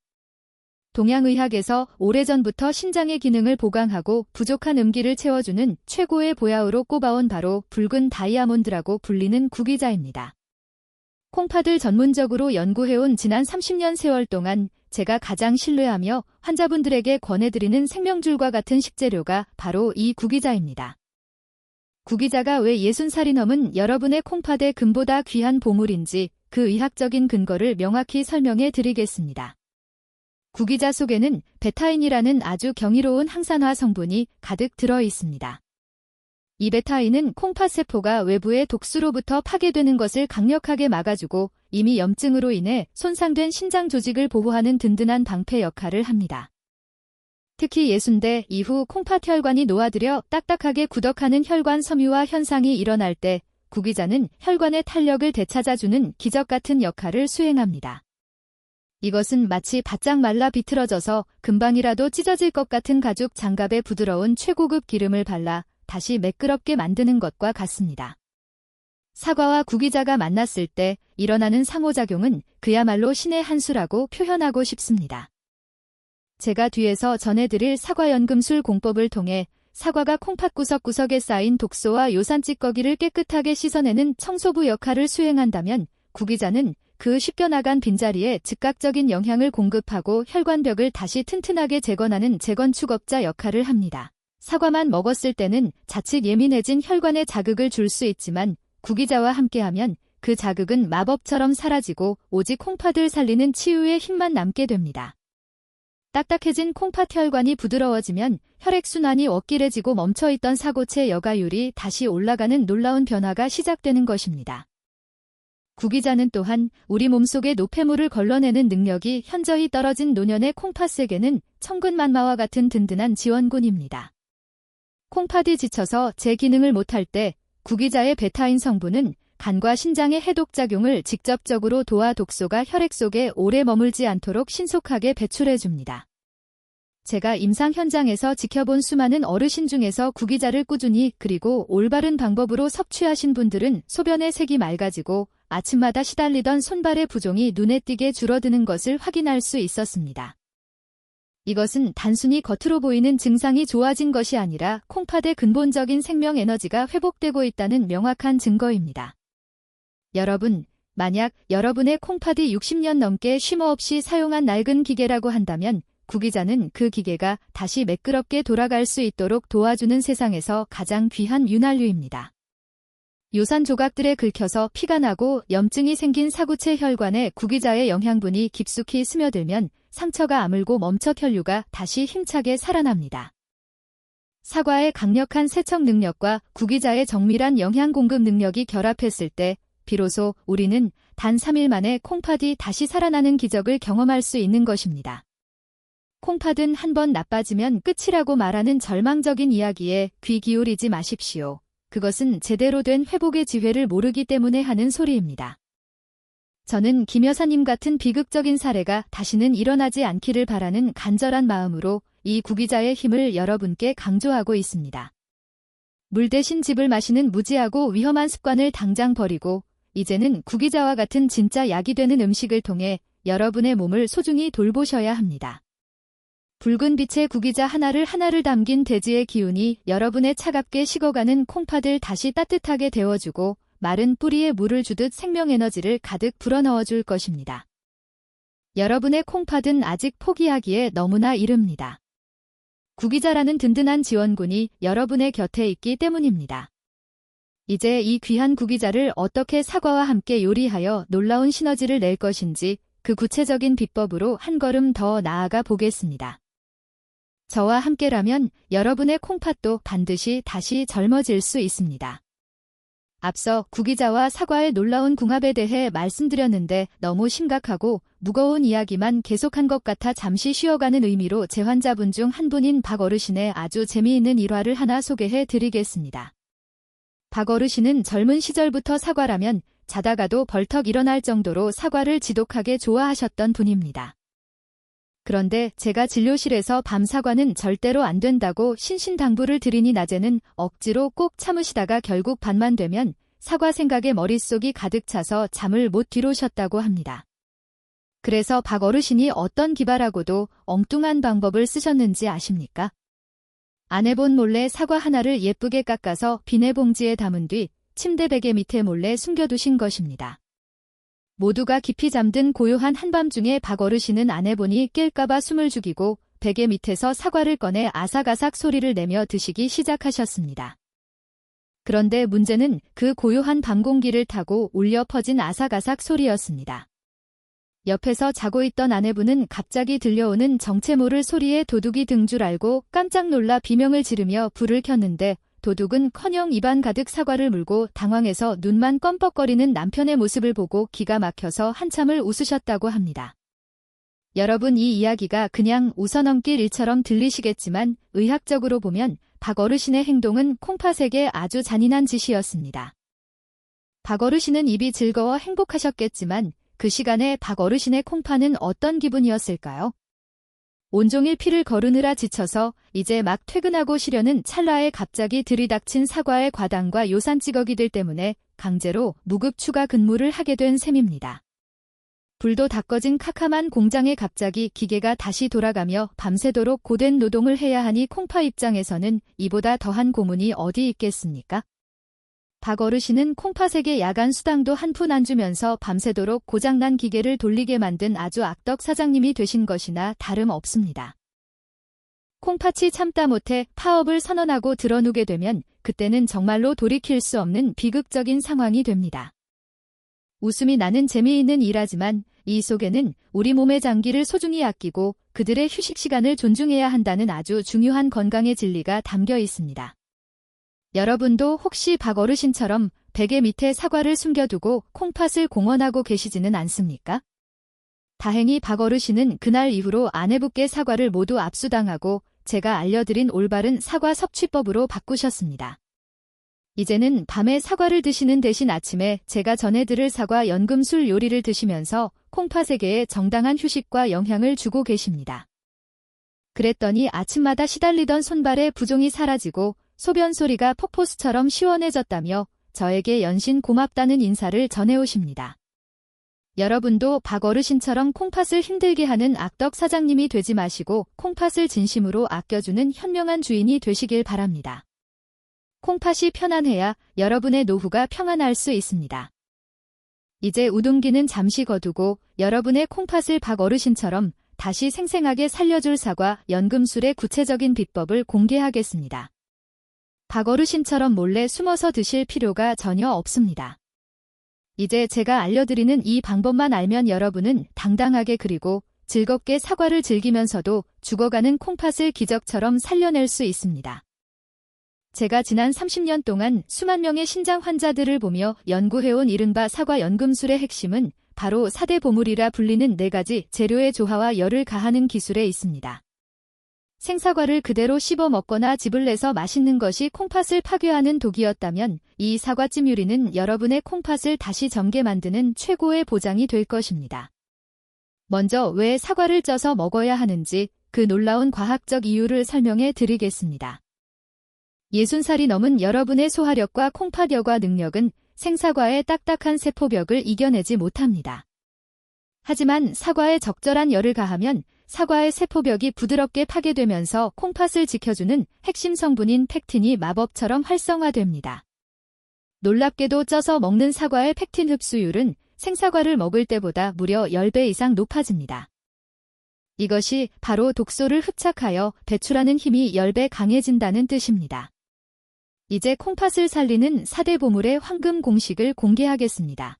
동양의학에서 오래전부터 신장의 기능을 보강하고 부족한 음기를 채워주는 최고의 보약으로 꼽아온 바로 붉은 다이아몬드라고 불리는 구기자입니다. 콩팥을 전문적으로 연구해온 지난 30년 세월 동안 제가 가장 신뢰하며 환자분들에게 권해드리는 생명줄과 같은 식재료가 바로 이 구기자입니다. 구기자가 왜 60살이 넘은 여러분의 콩팥의 금보다 귀한 보물인지 그 의학적인 근거를 명확히 설명해 드리겠습니다. 구기자 속에는 베타인이라는 아주 경이로운 항산화 성분이 가득 들어 있습니다. 이 베타인은 콩팥 세포가 외부의 독수로부터 파괴되는 것을 강력하게 막아주고 이미 염증으로 인해 손상된 신장 조직을 보호하는 든든한 방패 역할을 합니다. 특히 60대 이후 콩팥 혈관이 노화들여 딱딱하게 굳어가는 혈관 섬유화 현상이 일어날 때 구기자는 혈관의 탄력을 되찾아주는 기적 같은 역할을 수행합니다. 이것은 마치 바짝 말라 비틀어져서 금방이라도 찢어질 것 같은 가죽 장갑에 부드러운 최고급 기름을 발라 다시 매끄럽게 만드는 것과 같습니다. 사과와 구기자가 만났을 때 일어나는 상호작용은 그야말로 신의 한 수라고 표현하고 싶습니다. 제가 뒤에서 전해드릴 사과연금술 공법을 통해 사과가 콩팥 구석구석에 쌓인 독소와 요산 찌꺼기를 깨끗하게 씻어내는 청소부 역할을 수행한다면 구기자는 그 씻겨나간 빈자리에 즉각적인 영향을 공급하고 혈관벽을 다시 튼튼하게 재건하는 재건축업자 역할을 합니다. 사과만 먹었을 때는 자칫 예민해진 혈관에 자극을 줄 수 있지만 구기자와 함께하면 그 자극은 마법처럼 사라지고 오직 콩팥을 살리는 치유의 힘만 남게 됩니다. 딱딱해진 콩팥 혈관이 부드러워지면 혈액순환이 엇길해지고 멈춰있던 사고체 여가율이 다시 올라가는 놀라운 변화가 시작되는 것입니다. 구기자는 또한 우리 몸속의 노폐물을 걸러내는 능력이 현저히 떨어진 노년의 콩팥에게는 천군만마와 같은 든든한 지원군입니다. 콩팥이 지쳐서 제 기능을 못할 때 구기자의 베타인 성분은 간과 신장의 해독작용을 직접적으로 도와 독소가 혈액 속에 오래 머물지 않도록 신속하게 배출해줍니다. 제가 임상 현장에서 지켜본 수많은 어르신 중에서 구기자를 꾸준히 그리고 올바른 방법으로 섭취하신 분들은 소변의 색이 맑아지고 아침마다 시달리던 손발의 부종이 눈에 띄게 줄어드는 것을 확인할 수 있었습니다. 이것은 단순히 겉으로 보이는 증상이 좋아진 것이 아니라 콩팥의 근본적인 생명 에너지가 회복되고 있다는 명확한 증거입니다. 여러분, 만약 여러분의 콩팥이 60년 넘게 쉼없이 사용한 낡은 기계라고 한다면 구기자는 그 기계가 다시 매끄럽게 돌아갈 수 있도록 도와주는 세상에서 가장 귀한 윤활유입니다. 요산 조각들에 긁혀서 피가 나고 염증이 생긴 사구체 혈관에 구기자의 영양분이 깊숙이 스며들면 상처가 아물고 멈춰 혈류가 다시 힘차게 살아납니다. 사과의 강력한 세척 능력과 구기자의 정밀한 영양 공급 능력이 결합했을 때 비로소 우리는 단 3일 만에 콩팥이 다시 살아나는 기적을 경험할 수 있는 것입니다. 콩팥은 한번 나빠지면 끝이라고 말하는 절망적인 이야기에 귀 기울이지 마십시오. 그것은 제대로 된 회복의 지혜를 모르기 때문에 하는 소리입니다. 저는 김 여사님 같은 비극적인 사례가 다시는 일어나지 않기를 바라는 간절한 마음으로 이 구기자의 힘을 여러분께 강조하고 있습니다. 물 대신 즙을 마시는 무지하고 위험한 습관을 당장 버리고 이제는 구기자와 같은 진짜 약이 되는 음식을 통해 여러분의 몸을 소중히 돌보셔야 합니다. 붉은 빛의 구기자 하나를 담긴 대지의 기운이 여러분의 차갑게 식어가는 콩팥을 다시 따뜻하게 데워주고 마른 뿌리에 물을 주듯 생명에너지를 가득 불어넣어 줄 것입니다. 여러분의 콩팥은 아직 포기하기에 너무나 이릅니다. 구기자라는 든든한 지원군이 여러분의 곁에 있기 때문입니다. 이제 이 귀한 구기자를 어떻게 사과와 함께 요리하여 놀라운 시너지를 낼 것인지 그 구체적인 비법으로 한 걸음 더 나아가 보겠습니다. 저와 함께라면 여러분의 콩팥도 반드시 다시 젊어질 수 있습니다. 앞서 구기자와 사과의 놀라운 궁합에 대해 말씀드렸는데 너무 심각하고 무거운 이야기만 계속한 것 같아 잠시 쉬어가는 의미로 제 환자분 중 한 분인 박 어르신의 아주 재미있는 일화를 하나 소개해 드리겠습니다. 박 어르신은 젊은 시절부터 사과라면 자다가도 벌떡 일어날 정도로 사과를 지독하게 좋아하셨던 분입니다. 그런데 제가 진료실에서 밤 사과는 절대로 안 된다고 신신당부를 드리니 낮에는 억지로 꼭 참으시다가 결국 밤만 되면 사과 생각에 머릿속이 가득 차서 잠을 못 이루셨다고 합니다. 그래서 박 어르신이 어떤 기발하고도 엉뚱한 방법을 쓰셨는지 아십니까? 아내분 몰래 사과 하나를 예쁘게 깎아서 비닐봉지에 담은 뒤 침대 베개 밑에 몰래 숨겨두신 것입니다. 모두가 깊이 잠든 고요한 한밤중에 박 어르신은 아내분이 깰까봐 숨을 죽이고 베개 밑에서 사과를 꺼내 아삭아삭 소리를 내며 드시기 시작하셨습니다. 그런데 문제는 그 고요한 밤 공기를 타고 울려 퍼진 아삭아삭 소리였습니다. 옆에서 자고 있던 아내분은 갑자기 들려오는 정체 모를 소리에 도둑이 든 줄 알고 깜짝 놀라 비명을 지르며 불을 켰는데 도둑은커녕 입안 가득 사과를 물고 당황해서 눈만 껌뻑거리는 남편의 모습을 보고 기가 막혀서 한참을 웃으셨다고 합니다. 여러분, 이 이야기가 그냥 웃어넘길 일처럼 들리시겠지만 의학적으로 보면 박 어르신의 행동은 콩팥에게 아주 잔인한 짓이었습니다. 박 어르신은 입이 즐거워 행복하셨겠지만 그 시간에 박 어르신의 콩팥은 어떤 기분이었을까요? 온종일 피를 거르느라 지쳐서 이제 막 퇴근하고 쉬려는 찰나에 갑자기 들이닥친 사과의 과당과 요산 찌꺼기들 때문에 강제로 무급 추가 근무를 하게 된 셈입니다. 불도 다 꺼진 캄캄한 공장에 갑자기 기계가 다시 돌아가며 밤새도록 고된 노동을 해야 하니 콩팥 입장에서는 이보다 더한 고문이 어디 있겠습니까? 박 어르신은 콩팥에게 야간 수당도 한 푼 안 주면서 밤새도록 고장난 기계를 돌리게 만든 아주 악덕 사장님이 되신 것이나 다름없습니다. 콩팥이 참다 못해 파업을 선언하고 드러누게 되면 그때는 정말로 돌이킬 수 없는 비극적인 상황이 됩니다. 웃음이 나는 재미있는 일하지만 이 속에는 우리 몸의 장기를 소중히 아끼고 그들의 휴식 시간을 존중해야 한다는 아주 중요한 건강의 진리가 담겨 있습니다. 여러분도 혹시 박 어르신처럼 베개 밑에 사과를 숨겨두고 콩팥을 공언하고 계시지는 않습니까? 다행히 박 어르신은 그날 이후로 아내분께 사과를 모두 압수당하고 제가 알려드린 올바른 사과 섭취법으로 바꾸셨습니다. 이제는 밤에 사과를 드시는 대신 아침에 제가 전해드릴 사과 연금술 요리를 드시면서 콩팥에게 정당한 휴식과 영향을 주고 계십니다. 그랬더니 아침마다 시달리던 손발의 부종이 사라지고 소변 소리가 폭포수처럼 시원해졌다며 저에게 연신 고맙다는 인사를 전해오십니다. 여러분도 박 어르신처럼 콩팥을 힘들게 하는 악덕 사장님이 되지 마시고 콩팥을 진심으로 아껴주는 현명한 주인이 되시길 바랍니다. 콩팥이 편안해야 여러분의 노후가 평안할 수 있습니다. 이제 우둔기는 잠시 거두고 여러분의 콩팥을 박 어르신처럼 다시 생생하게 살려줄 사과 연금술의 구체적인 비법을 공개하겠습니다. 박어르신처럼 몰래 숨어서 드실 필요가 전혀 없습니다. 이제 제가 알려드리는 이 방법만 알면 여러분은 당당하게 그리고 즐겁게 사과를 즐기면서도 죽어가는 콩팥을 기적처럼 살려낼 수 있습니다. 제가 지난 30년 동안 수만 명의 신장 환자들을 보며 연구해온 이른바 사과 연금술의 핵심은 바로 4대 보물이라 불리는 4가지 재료의 조화와 열을 가하는 기술에 있습니다. 생사과를 그대로 씹어 먹거나 즙을 내서 마시는 것이 콩팥을 파괴하는 독이었다면 이 사과찜 요리는 여러분의 콩팥을 다시 젊게 만드는 최고의 보장이 될 것입니다. 먼저 왜 사과를 쪄서 먹어야 하는지 그 놀라운 과학적 이유를 설명해 드리겠습니다. 60살이 넘은 여러분의 소화력과 콩팥 여과 능력은 생사과의 딱딱한 세포벽을 이겨내지 못합니다. 하지만 사과에 적절한 열을 가하면 사과의 세포벽이 부드럽게 파괴되면서 콩팥을 지켜주는 핵심 성분인 팩틴이 마법처럼 활성화됩니다. 놀랍게도 쪄서 먹는 사과의 팩틴 흡수율은 생사과를 먹을 때보다 무려 10배 이상 높아집니다. 이것이 바로 독소를 흡착하여 배출하는 힘이 10배 강해진다는 뜻입니다. 이제 콩팥을 살리는 4대 보물의 황금 공식을 공개하겠습니다.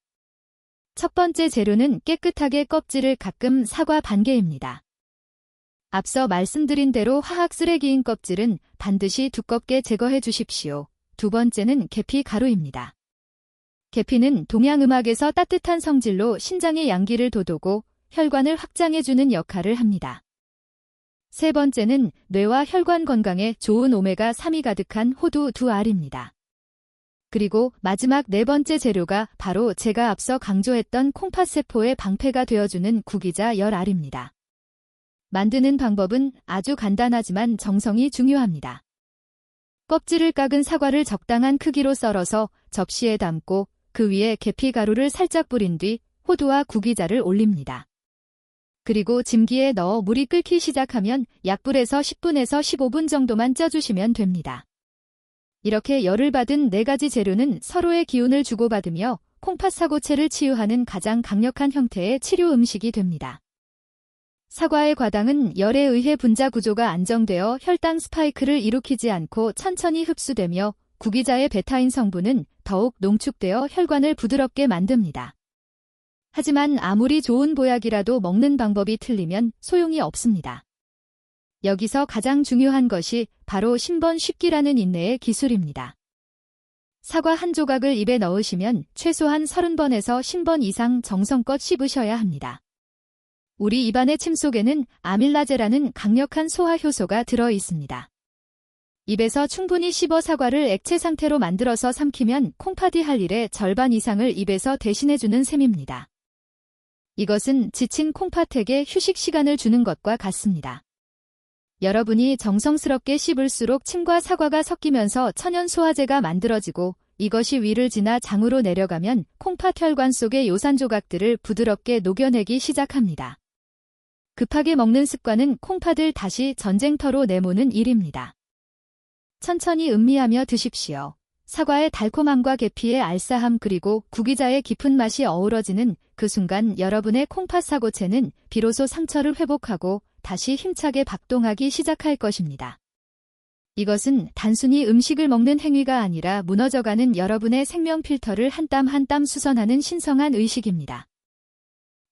첫 번째 재료는 깨끗하게 껍질을 깎은 사과 반개입니다. 앞서 말씀드린 대로 화학 쓰레기인 껍질은 반드시 두껍게 제거해 주십시오. 두 번째는 계피 가루입니다. 계피는 동양음악에서 따뜻한 성질로 신장의 양기를 돋우고 혈관을 확장해주는 역할을 합니다. 세 번째는 뇌와 혈관 건강에 좋은 오메가3이 가득한 호두 2알입니다. 그리고 마지막 4번째 재료가 바로 제가 앞서 강조했던 콩팥세포의 방패가 되어주는 구기자 열알입니다. 만드는 방법은 아주 간단하지만 정성이 중요합니다. 껍질을 깎은 사과를 적당한 크기로 썰어서 접시에 담고 그 위에 계피가루를 살짝 뿌린 뒤 호두와 구기자를 올립니다. 그리고 짐기에 넣어 물이 끓기 시작하면 약불에서 10분에서 15분 정도만 쪄주시면 됩니다. 이렇게 열을 받은 4가지 재료는 서로의 기운을 주고받으며 콩팥 사고체를 치유하는 가장 강력한 형태의 치료 음식이 됩니다. 사과의 과당은 열에 의해 분자 구조가 안정되어 혈당 스파이크를 일으키지 않고 천천히 흡수되며 구기자의 베타인 성분은 더욱 농축되어 혈관을 부드럽게 만듭니다. 하지만 아무리 좋은 보약이라도 먹는 방법이 틀리면 소용이 없습니다. 여기서 가장 중요한 것이 바로 신번 씹기라는 인내의 기술입니다. 사과 한 조각을 입에 넣으시면 최소한 30번에서 50번 이상 정성껏 씹으셔야 합니다. 우리 입안의 침 속에는 아밀라제라는 강력한 소화 효소가 들어 있습니다. 입에서 충분히 씹어 사과를 액체 상태로 만들어서 삼키면 콩팥이 할 일의 절반 이상을 입에서 대신해주는 셈입니다. 이것은 지친 콩팥에게 휴식 시간을 주는 것과 같습니다. 여러분이 정성스럽게 씹을수록 침과 사과가 섞이면서 천연 소화제가 만들어지고 이것이 위를 지나 장으로 내려가면 콩팥 혈관 속의 요산 조각들을 부드럽게 녹여내기 시작합니다. 급하게 먹는 습관은 콩팥을 다시 전쟁터로 내모는 일입니다. 천천히 음미하며 드십시오. 사과의 달콤함과 계피의 알싸함 그리고 구기자의 깊은 맛이 어우러지는 그 순간 여러분의 콩팥 사고체는 비로소 상처를 회복하고 다시 힘차게 박동하기 시작할 것입니다. 이것은 단순히 음식을 먹는 행위가 아니라 무너져가는 여러분의 생명 필터를 한 땀 한 땀 수선하는 신성한 의식입니다.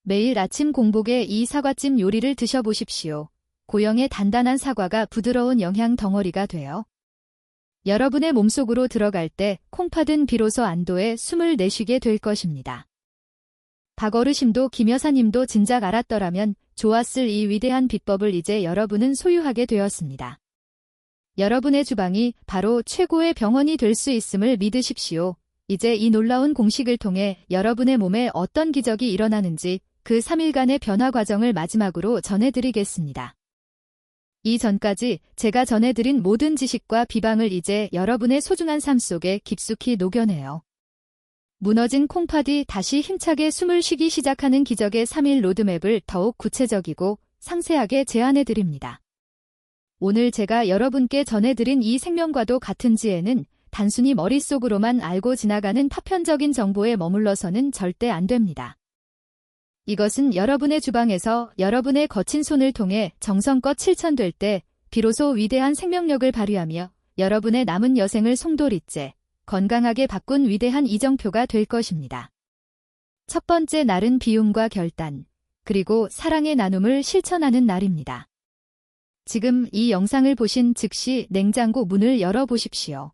매일 아침 공복에 이 사과찜 요리를 드셔보십시오. 고영의 단단한 사과가 부드러운 영양 덩어리가 되어 여러분의 몸속으로 들어갈 때 콩팥은 비로소 안도의 숨을 내쉬게 될 것입니다. 박어르신도 김 여사님도 진작 알았더라면 좋았을 이 위대한 비법을 이제 여러분은 소유하게 되었습니다. 여러분의 주방이 바로 최고의 병원이 될 수 있음을 믿으십시오. 이제 이 놀라운 공식을 통해 여러분의 몸에 어떤 기적이 일어나는지 그 3일간의 변화 과정을 마지막으로 전해드리겠습니다. 이전까지 제가 전해드린 모든 지식과 비방을 이제 여러분의 소중한 삶 속에 깊숙이 녹여내요. 무너진 콩팥이 다시 힘차게 숨을 쉬기 시작하는 기적의 3일 로드맵을 더욱 구체적이고 상세하게 제안해드립니다. 오늘 제가 여러분께 전해드린 이 생명과도 같은 지혜는 단순히 머릿속으로만 알고 지나가는 파편적인 정보에 머물러서는 절대 안 됩니다. 이것은 여러분의 주방에서 여러분의 거친 손을 통해 정성껏 실천될 때 비로소 위대한 생명력을 발휘하며 여러분의 남은 여생을 송도리째 건강하게 바꾼 위대한 이정표가 될 것입니다. 첫 번째 날은 비움과 결단, 그리고 사랑의 나눔을 실천하는 날입니다. 지금 이 영상을 보신 즉시 냉장고 문을 열어보십시오.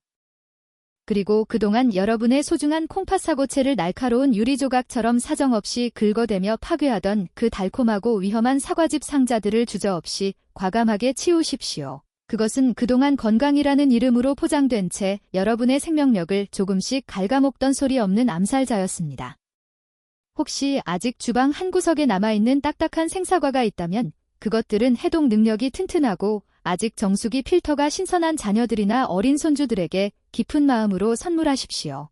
그리고 그동안 여러분의 소중한 콩팥 사고체를 날카로운 유리조각처럼 사정없이 긁어대며 파괴하던 그 달콤하고 위험한 사과즙 상자들을 주저없이 과감하게 치우십시오. 그것은 그동안 건강이라는 이름으로 포장된 채 여러분의 생명력을 조금씩 갉아먹던 소리 없는 암살자였습니다. 혹시 아직 주방 한 구석에 남아있는 딱딱한 생사과가 있다면 그것들은 해독 능력이 튼튼하고 아직 정수기 필터가 신선한 자녀들이나 어린 손주들에게 깊은 마음으로 선물하십시오.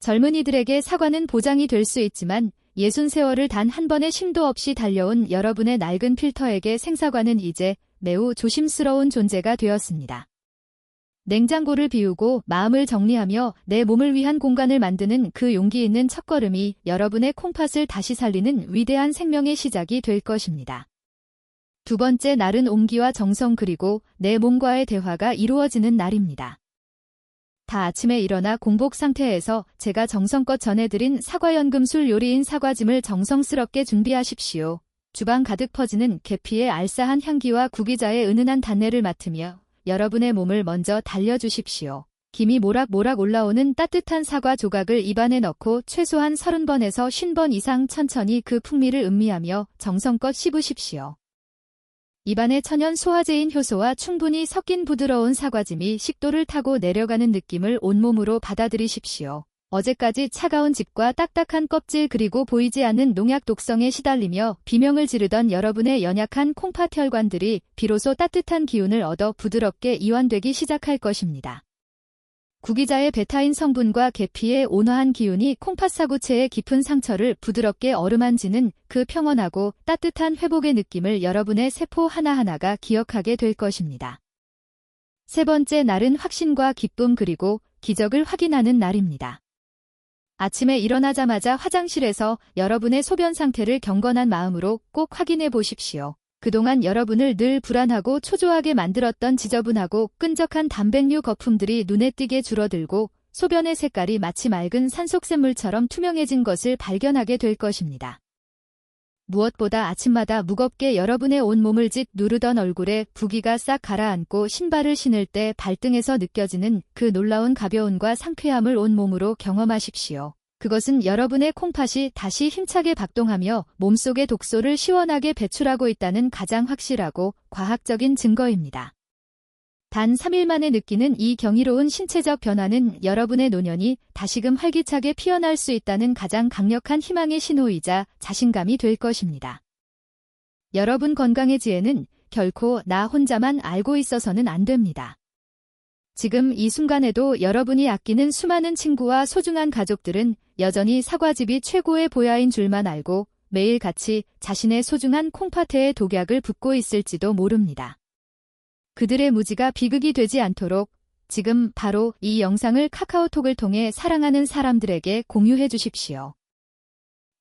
젊은이들에게 사과는 보장이 될 수 있지만 60세월을 단 한 번의 쉼도 없이 달려온 여러분의 낡은 필터에게 생사과는 이제 매우 조심스러운 존재가 되었습니다. 냉장고를 비우고 마음을 정리하며 내 몸을 위한 공간을 만드는 그 용기 있는 첫걸음이 여러분의 콩팥을 다시 살리는 위대한 생명의 시작이 될 것입니다. 두 번째 날은 온기와 정성 그리고 내 몸과의 대화가 이루어지는 날입니다. 다 아침에 일어나 공복 상태에서 제가 정성껏 전해드린 사과연금술 요리인 사과찜을 정성스럽게 준비하십시오. 주방 가득 퍼지는 계피의 알싸한 향기와 구기자의 은은한 단내를 맡으며 여러분의 몸을 먼저 달려주십시오. 김이 모락모락 올라오는 따뜻한 사과 조각을 입안에 넣고 최소한 30번에서 50번 이상 천천히 그 풍미를 음미하며 정성껏 씹으십시오. 입안에 천연 소화제인 효소와 충분히 섞인 부드러운 사과즙이 식도를 타고 내려가는 느낌을 온몸으로 받아들이십시오. 어제까지 차가운 즙과 딱딱한 껍질 그리고 보이지 않는 농약 독성에 시달리며 비명을 지르던 여러분의 연약한 콩팥 혈관들이 비로소 따뜻한 기운을 얻어 부드럽게 이완되기 시작할 것입니다. 구기자의 베타인 성분과 계피의 온화한 기운이 콩팥 사구체의 깊은 상처를 부드럽게 어루만지는 그 평온하고 따뜻한 회복의 느낌을 여러분의 세포 하나하나가 기억하게 될 것입니다. 세 번째 날은 확신과 기쁨 그리고 기적을 확인하는 날입니다. 아침에 일어나자마자 화장실에서 여러분의 소변 상태를 경건한 마음으로 꼭 확인해 보십시오. 그동안 여러분을 늘 불안하고 초조하게 만들었던 지저분하고 끈적한 단백류 거품들이 눈에 띄게 줄어들고 소변의 색깔이 마치 맑은 산속샘물처럼 투명해진 것을 발견하게 될 것입니다. 무엇보다 아침마다 무겁게 여러분의 온몸을 짓누르던 얼굴에 부기가 싹 가라앉고 신발을 신을 때 발등에서 느껴지는 그 놀라운 가벼움과 상쾌함을 온몸으로 경험하십시오. 그것은 여러분의 콩팥이 다시 힘차게 박동하며 몸속의 독소를 시원하게 배출하고 있다는 가장 확실하고 과학적인 증거입니다. 단 3일 만에 느끼는 이 경이로운 신체적 변화는 여러분의 노년이 다시금 활기차게 피어날 수 있다는 가장 강력한 희망의 신호이자 자신감이 될 것입니다. 여러분 건강의 지혜는 결코 나 혼자만 알고 있어서는 안 됩니다. 지금 이 순간에도 여러분이 아끼는 수많은 친구와 소중한 가족들은 여전히 사과즙이 최고의 보약인 줄만 알고 매일같이 자신의 소중한 콩팥에 독약을 붓고 있을지도 모릅니다. 그들의 무지가 비극이 되지 않도록 지금 바로 이 영상을 카카오톡을 통해 사랑하는 사람들에게 공유해 주십시오.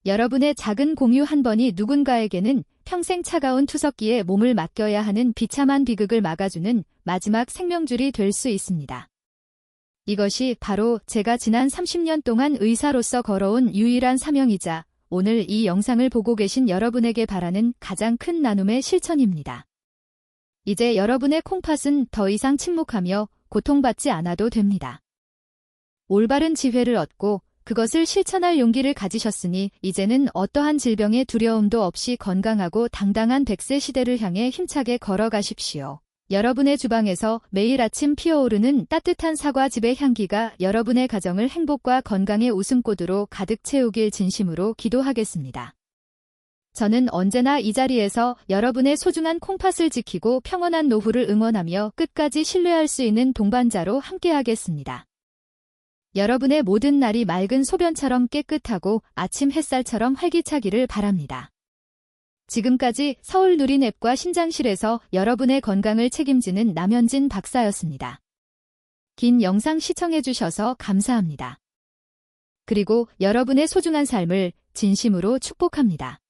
여러분의 작은 공유 한 번이 누군가에게는 평생 차가운 투석기에 몸을 맡겨야 하는 비참한 비극을 막아주는 마지막 생명줄이 될 수 있습니다. 이것이 바로 제가 지난 30년 동안 의사로서 걸어온 유일한 사명이자 오늘 이 영상을 보고 계신 여러분에게 바라는 가장 큰 나눔의 실천입니다. 이제 여러분의 콩팥은 더 이상 침묵하며 고통받지 않아도 됩니다. 올바른 지혜를 얻고 그것을 실천할 용기를 가지셨으니 이제는 어떠한 질병의 두려움도 없이 건강하고 당당한 100세 시대를 향해 힘차게 걸어가십시오. 여러분의 주방에서 매일 아침 피어오르는 따뜻한 사과즙의 향기가 여러분의 가정을 행복과 건강의 웃음꽃으로 가득 채우길 진심으로 기도하겠습니다. 저는 언제나 이 자리에서 여러분의 소중한 콩팥을 지키고 평온한 노후를 응원하며 끝까지 신뢰할 수 있는 동반자로 함께하겠습니다. 여러분의 모든 날이 맑은 소변처럼 깨끗하고 아침 햇살처럼 활기차기를 바랍니다. 지금까지 서울 누리냅과 신장실에서 여러분의 건강을 책임지는 남현진 박사였습니다. 긴 영상 시청해주셔서 감사합니다. 그리고 여러분의 소중한 삶을 진심으로 축복합니다.